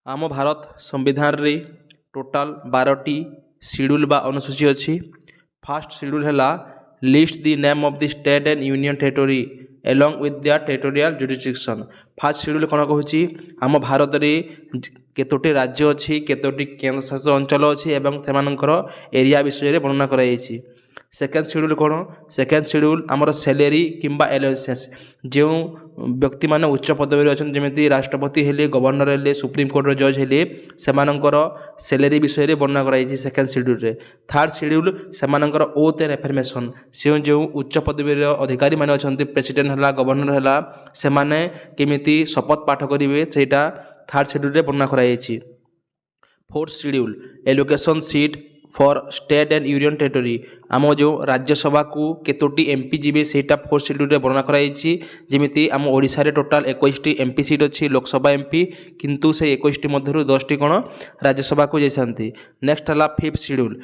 आम भारत संविधान रे टोटाल 12टी शेड्यूल बा अनुसूची अच्छी। फास्ट शेड्यूल है list the name of the state and union territory along with the territorial jurisdiction. First schedule कौन कहूँ आम भारत में केतोटी राज्य अच्छी केतोटी केन्द्रशासित अंचल अच्छी एवं सेमानंकर एरिया विषय वर्णना कराई। सेकेंड शेड्यूल कौन सेकेंड शेड्यूल आमर सैलरी किंबा एलाउंसेस जो व्यक्ति माने उच्च पदवी अच्छा जमी राष्ट्रपति हेले गवर्नर हेले सुप्रीमकोर्टर जज हेले सेमानंकर सैलरी विषय वर्णना कराई सेकेंड शेड्यूल रे। थर्ड शेड्यूल सेमानंकर ओथ एंड एफर्मेशन से जो उच्च पदवी अधिकारी माने अच्छा प्रेसिडेंट है गवर्नर है सेमाने केमिति शपथ पाठ करेंगे सेटा थर्ड शेड्यूल रे वर्णना कराई। Fourth schedule allocation seat for state and union territory आम जो राज्यसभा को केतोटी एमपी जीवे सेटा फोर्थ शेड्यूल रे वर्णना कराई। जमीती आम ओडिशा रे टोटाल 21टी एमपी सीट अच्छी लोकसभा एमपी किंतु से 21टी मध्य 10टी कौन राज्यसभा को जाती। नेक्स्ट है फिफ्थ शेड्यूल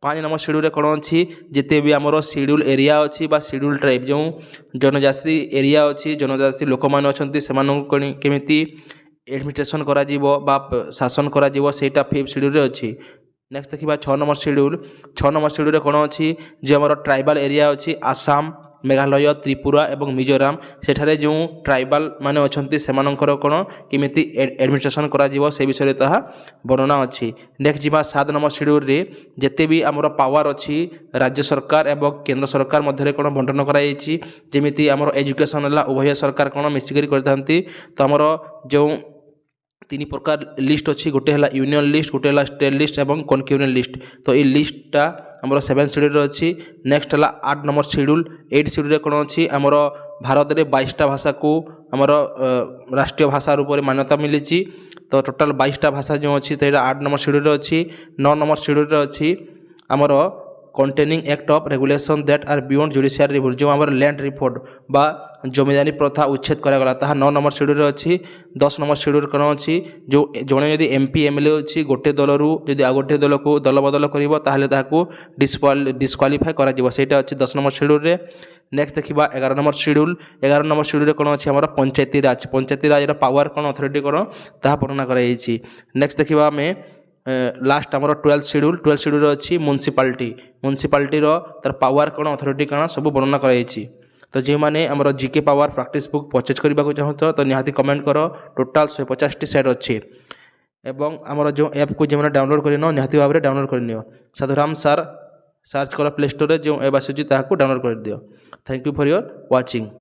5 नंबर शेड्यूल कौन अच्छी जिते भी आमर शेड्यूल एरिया अच्छी बा शेड्यूल ट्राइब जो जनजाति एरिया अच्छी जनजाति लोक मैंने अच्छा से केमिति एडमिनिस्ट्रेशन करा जीवो बा शासन करा जीवो सेटा फिफ्थ शेड्यूल रे अच्छी। नेक्स्ट देखा 6 नंबर शेड्यूल 6 नंबर शेड्यूल कौन अच्छी जो आम ट्राइबल एरिया अच्छी आसाम मेघालय त्रिपुरा और मिजोराम सेठारे जो ट्राइबल माने अच्छा सेमानंकर कौन केमिति एडमिनिस्ट्रेशन करा जीवो से विषय ताहा वर्णना अच्छी। नेक्स्ट जीवा 7 नंबर शेड्यूल रे जेते भी आमर पावर अच्छी राज्य सरकार एवं केंद्र सरकार मध्य कौन बंटन कराई जमीती आमर एजुकेशन है उभय सरकार कौन मिसिक करते तो आमर जो 3 प्रकार लिस्ट अच्छी गोटे है यूनियन लिस्ट गोटे है स्टेट लिस्ट और कनक्यूरियन लिस्ट तो ये लिस्टा आमर 7 शेड्यूल अच्छी। नेक्स्ट है 8 नंबर शेड्यूल 8 शेड्यूल कौन अच्छी आमर भारत में 22टा भाषा को आमर राष्ट्रीय भाषा रूप में मान्यता मिली तो टोटाल 22टा भाषा जो अच्छी तो 8 नंबर शेड्यूल अच्छी। 9 नंबर शेड्यूल अच्छी आमर containing act of regulation that are beyond judicial review जो आमर लैंड रिपोर्ट बा जमीदारी प्रथा उच्छेद करागला ताहा 9 नंबर शेड्यूल अच्छी। 10 नंबर शेड्यूल कौन अच्छी जो जड़े यदि एमपी एमएलए अच्छी गोटे दलरू जदि आ गोटे दल को दल बदल कर डिस्क्वालीफाई करा 10 नंबर शेड्यूल रे। नेक्स्ट देखा 11 नंबर शेड्यूल 11 नंबर शेड्यूल कौन अच्छी आमर पंचायती राज पावर कौन अथॉरिटी कौन ताहा वर्णना कराई। नेक्स्ट देखा आम लास्ट आमर 12 शेड्यूल अच्छी म्युनिसिपालिटी तार पावर कौन अथॉरिटी कौन सब वर्णना कराई। तो जो मैंने आमर GK power practice book purchase करने को चाहूँ तो निहाती कमेंट कर टोटाल 150टी सेट अच्छी एवं आमर जो ऐप को जो डाउनलोड कर निहाती भाव में डाउनलोड कर साधुराम सार सर्च कर प्ले स्टोर जो ऐप आसूँ डाउनलोड कर दियो। Thank you for your watching.